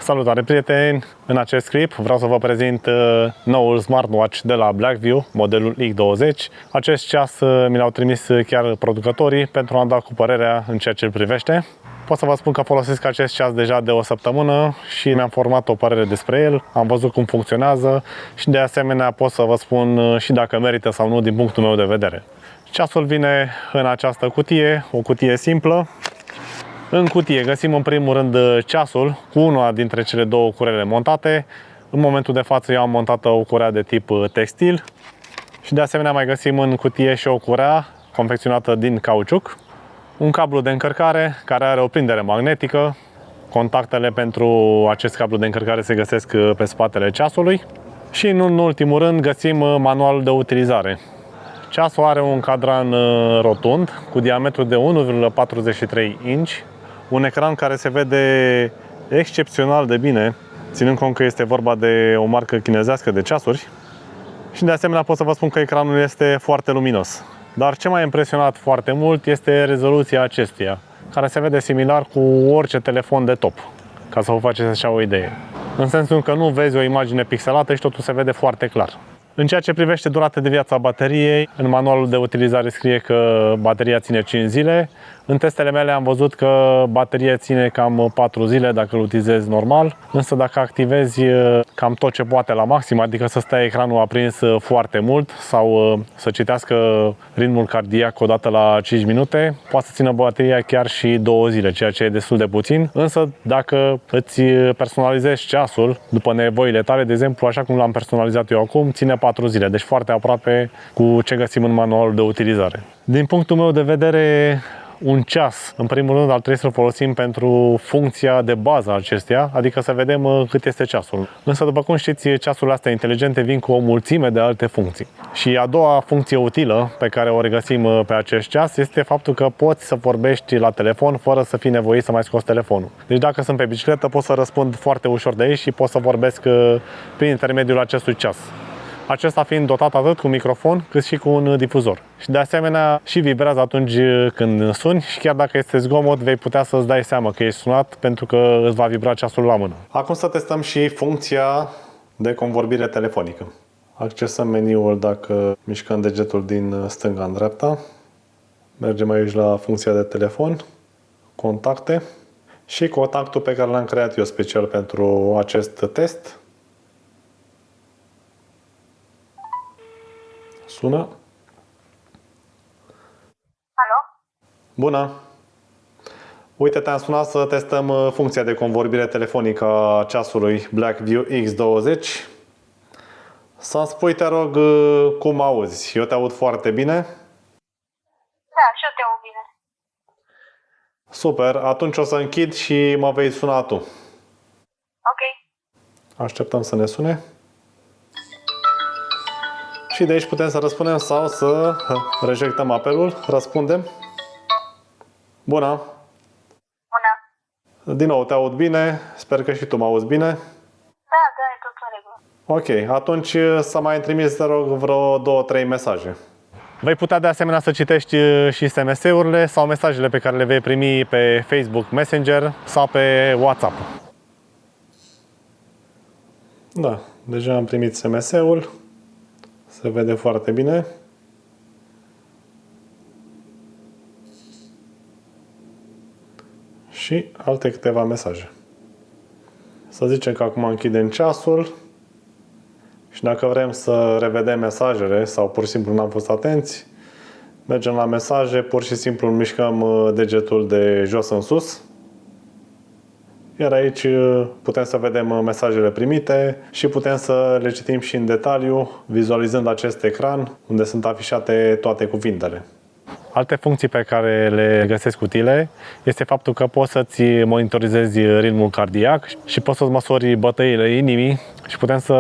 Salutare prieteni! În acest clip vreau să vă prezint noul smartwatch de la Blackview, modelul X20. Acest ceas mi l-au trimis chiar producătorii pentru a-mi da cu părerea în ceea ce îl privește. Pot să vă spun că folosesc acest ceas deja de o săptămână și mi-am format o părere despre el, am văzut cum funcționează și de asemenea pot să vă spun și dacă merită sau nu din punctul meu de vedere. Ceasul vine în această cutie, o cutie simplă. În cutie găsim în primul rând ceasul cu una dintre cele două curele montate. În momentul de față eu am montat o curea de tip textil și de asemenea mai găsim în cutie și o curea confecționată din cauciuc. Un cablu de încărcare care are o prindere magnetică. Contactele pentru acest cablu de încărcare se găsesc pe spatele ceasului. Și în ultimul rând găsim manualul de utilizare. Ceasul are un cadran rotund cu diametru de 1,43 inch. Un ecran care se vede excepțional de bine, ținând cont că este vorba de o marcă chinezească de ceasuri. Și de asemenea pot să vă spun că ecranul este foarte luminos. Dar ce m-a impresionat foarte mult este rezoluția acestuia, care se vede similar cu orice telefon de top, ca să vă faceți așa o idee. În sensul că nu vezi o imagine pixelată și totul se vede foarte clar. În ceea ce privește durata de viață a bateriei, în manualul de utilizare scrie că bateria ține 5 zile. În testele mele am văzut că bateria ține cam 4 zile dacă îl utilizezi normal, însă dacă activezi cam tot ce poate la maxim, adică să stai ecranul aprins foarte mult sau să citească ritmul cardiac odată la 5 minute, poate să țină bateria chiar și 2 zile, ceea ce e destul de puțin. Însă dacă îți personalizezi ceasul după nevoile tale, de exemplu așa cum l-am personalizat eu acum, ține 4 zile, deci foarte aproape cu ce găsim în manualul de utilizare. Din punctul meu de vedere, un ceas, în primul rând, ar trebui să-l folosim pentru funcția de bază a acesteia, adică să vedem cât este ceasul. Însă, după cum știți, ceasurile astea inteligente vin cu o mulțime de alte funcții. Și a doua funcție utilă pe care o regăsim pe acest ceas este faptul că poți să vorbești la telefon fără să fii nevoit să mai scoți telefonul. Deci dacă sunt pe bicicletă, pot să răspund foarte ușor de aici și pot să vorbesc prin intermediul acestui ceas. Acesta fiind dotat atât cu microfon cât și cu un difuzor. Și de asemenea și vibrează atunci când suni și chiar dacă este zgomot vei putea să-ți dai seama că ești sunat pentru că îți va vibra ceasul la mână. Acum să testăm și funcția de convorbire telefonică. Accesăm meniul dacă mișcăm degetul din stânga în dreapta. Mergem aici la funcția de telefon, contacte și contactul pe care l-am creat eu special pentru acest test. Sună. Alo? Bună! Uite, te-am sunat să testăm funcția de convorbire telefonică a ceasului Blackview X20. Să-mi spui, te rog, cum auzi. Eu te aud foarte bine. Da, și eu te aud bine. Super, atunci o să închid și mă vei suna tu. Ok. Așteptăm să ne sune. Și de aici putem să răspundem sau să rejectăm apelul. Răspundem. Bună! Bună! Din nou te aud bine. Sper că și tu mă auzi bine. Da, e tot în regulă. Ok, atunci să mai trimis, te rog, vreo 2-3 mesaje. Vei putea de asemenea să citești și SMS-urile sau mesajele pe care le vei primi pe Facebook Messenger sau pe WhatsApp. Da, deja am primit SMS-ul. Se vede foarte bine. Și alte câteva mesaje. Să zicem că acum închidem ceasul și dacă vrem să revedem mesajele sau pur și simplu n-am fost atenți, mergem la mesaje, pur și simplu mișcăm degetul de jos în sus. Iar aici putem să vedem mesajele primite și putem să le citim și în detaliu, vizualizând acest ecran unde sunt afișate toate cuvintele. Alte funcții pe care le găsesc utile este faptul că poți să-ți monitorizezi ritmul cardiac și poți să-ți măsori bătăile inimii și putem să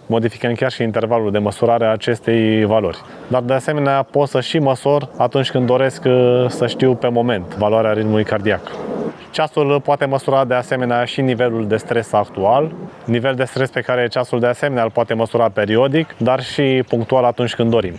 modificăm chiar și intervalul de măsurare a acestei valori. Dar de asemenea pot să și măsor atunci când doresc să știu pe moment valoarea ritmului cardiac. Ceasul poate măsura de asemenea și nivelul de stres actual, nivel de stres pe care ceasul de asemenea îl poate măsura periodic, dar și punctual atunci când dorim.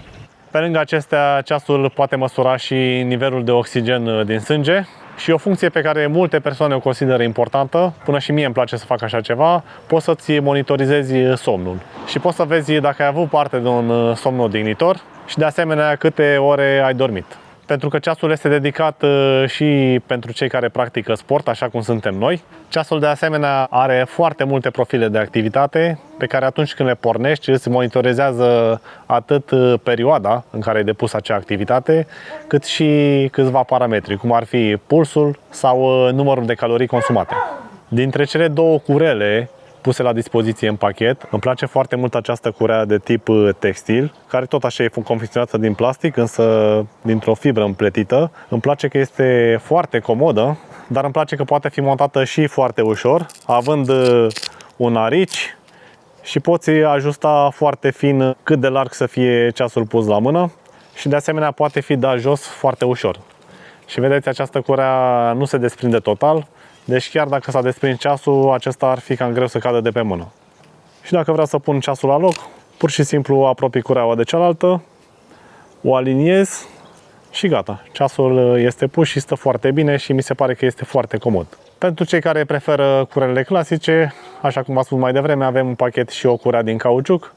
Pe lângă acestea, ceasul poate măsura și nivelul de oxigen din sânge Și o funcție pe care multe persoane o consideră importantă, până și mie îmi place să fac așa ceva, poți să-ți monitorizezi somnul. Și poți să vezi dacă ai avut parte de un somn odihnitor și de asemenea câte ore ai dormit. Pentru că ceasul este dedicat și pentru cei care practică sport, așa cum suntem noi. Ceasul de asemenea are foarte multe profile de activitate pe care atunci când le pornești îți monitorizează atât perioada în care ai depus acea activitate, cât și câțiva parametri, cum ar fi pulsul sau numărul de calorii consumate. Dintre cele două curele puse la dispoziție în pachet, îmi place foarte mult această curea de tip textil, care tot așa e confecționată din plastic, însă dintr-o fibră împletită. Îmi place că este foarte comodă, dar îmi place că poate fi montată și foarte ușor, având un arici și poți ajusta foarte fin cât de larg să fie ceasul pus la mână și de asemenea poate fi dat jos foarte ușor. Și vedeți, această curea nu se desprinde total. Deci chiar dacă s-a desprins ceasul, acesta ar fi cam greu să cadă de pe mână. Și dacă vreau să pun ceasul la loc, pur și simplu apropii cureaua de cealaltă, o aliniez și gata. Ceasul este pus și stă foarte bine și mi se pare că este foarte comod. Pentru cei care preferă curele clasice, așa cum v-am spus mai devreme, avem în pachet și o curea din cauciuc.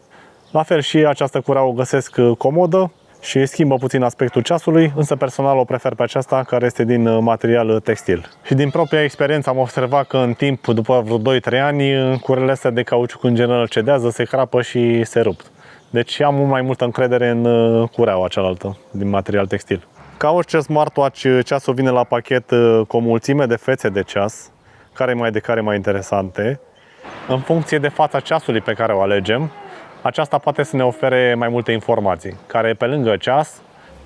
La fel și această curea o găsesc comodă și schimbă puțin aspectul ceasului, însă personal o prefer pe aceasta care este din material textil. Și din propria experiență am observat că în timp, după vreo 2-3 ani, curele astea de cauciuc în general cedează, se crapă și se rup. Deci am mult mai multă încredere în cureaua cealaltă din material textil. Ca orice smartwatch, ceasul vine la pachet cu o mulțime de fețe de ceas, care mai de care mai interesante. În funcție de fața ceasului pe care o alegem, aceasta poate să ne ofere mai multe informații, care pe lângă ceas,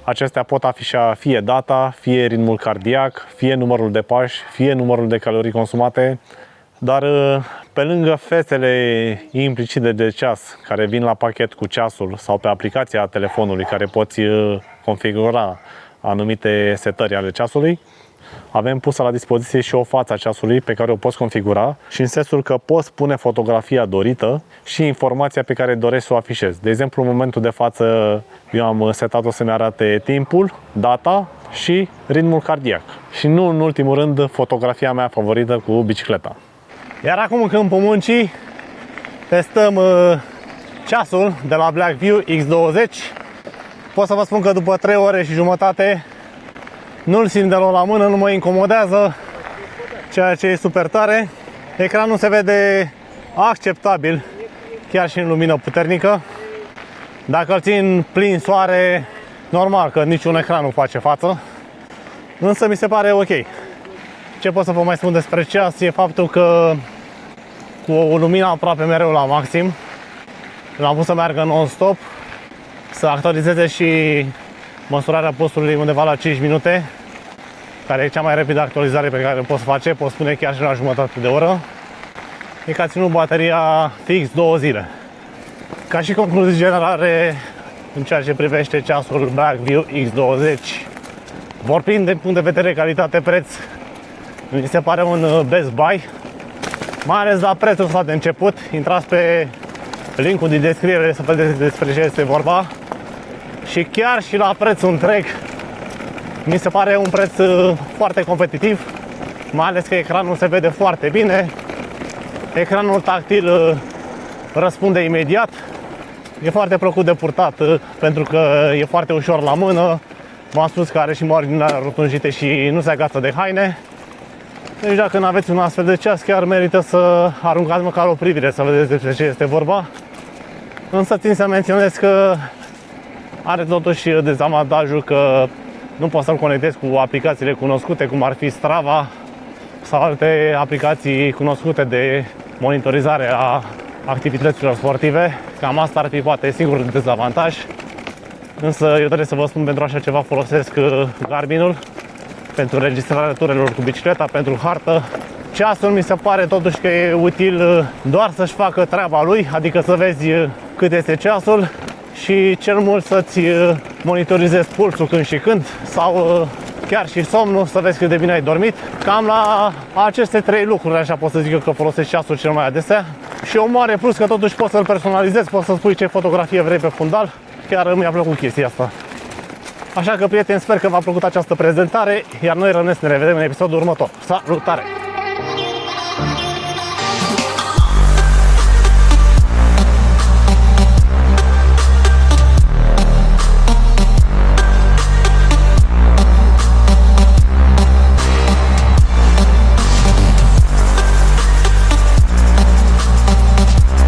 acestea pot afișa fie data, fie ritmul cardiac, fie numărul de pași, fie numărul de calorii consumate, dar pe lângă fețele implicite de ceas care vin la pachet cu ceasul sau pe aplicația telefonului care poți configura anumite setări ale ceasului, avem pusă la dispoziție și o față a ceasului pe care o poți configura și în sensul că poți pune fotografia dorită și informația pe care dorești să o afișezi. De exemplu, în momentul de față eu am setat-o să-mi arate timpul, data și ritmul cardiac. Și nu în ultimul rând fotografia mea favorită cu bicicleta. Iar acum în câmpul muncii testăm ceasul de la Blackview X20. Pot să vă spun că după 3 ore și jumătate nu-l simt deloc la mână, nu mă incomodează, ceea ce e super tare. Ecranul se vede acceptabil, chiar și în lumină puternică. Dacă îl țin plin soare, normal că niciun ecran nu face față, însă mi se pare ok. Ce pot să vă mai spun despre ceas e faptul că cu o lumină aproape mereu la maxim, l-am pus să meargă non-stop, să actualizeze și măsurarea pulsului undeva la 5 minute, care e cea mai rapidă actualizare pe care o poți face, pot spune chiar și la jumătate de oră. E că a ținut bateria fix 2 zile. Ca și concluzii generale în ceea ce privește ceasul Blackview X20, vorbind de punct de vedere calitate-preț, mi se pare un best buy, mai ales la prețul ăsta de început. Intrați pe linkul din descriere să vedeți despre ce este vorba. Și chiar și la prețul întreg, mi se pare un preț foarte competitiv, mai ales că ecranul se vede foarte bine. Ecranul tactil răspunde imediat. E foarte plăcut de purtat pentru că e foarte ușor la mână. V-am spus că are și marginile rotunjite și nu se agață de haine. Deci dacă nu aveți un astfel de ceas, chiar merită să aruncați măcar o privire să vedeți despre ce este vorba. Însă țin să menționez că are totuși dezavantajul că nu poți să-l conectezi cu aplicațiile cunoscute, cum ar fi Strava sau alte aplicații cunoscute de monitorizare a activităților sportive. Cam asta ar fi poate singurul dezavantaj. Însă eu trebuie să vă spun, pentru așa ceva folosesc Garminul, pentru registrarea turelor cu bicicleta, pentru hartă. Ceasul mi se pare totuși că e util doar să-și facă treaba lui, adică să vezi cât este ceasul și cel mult să-ți monitorizezi pulsul când și când sau chiar și somnul, să vezi cât de bine ai dormit. Cam la aceste 3 lucruri, așa pot să zic eu, că folosesc ceasul cel mai adesea. Și o mare plus că totuși poți să-l personalizezi, poți să spui ce fotografie vrei pe fundal. Chiar mi-a plăcut chestia asta. Așa că, prieteni, sper că v-a plăcut această prezentare, iar noi rămânem să ne revedem în episodul următor. Salutare!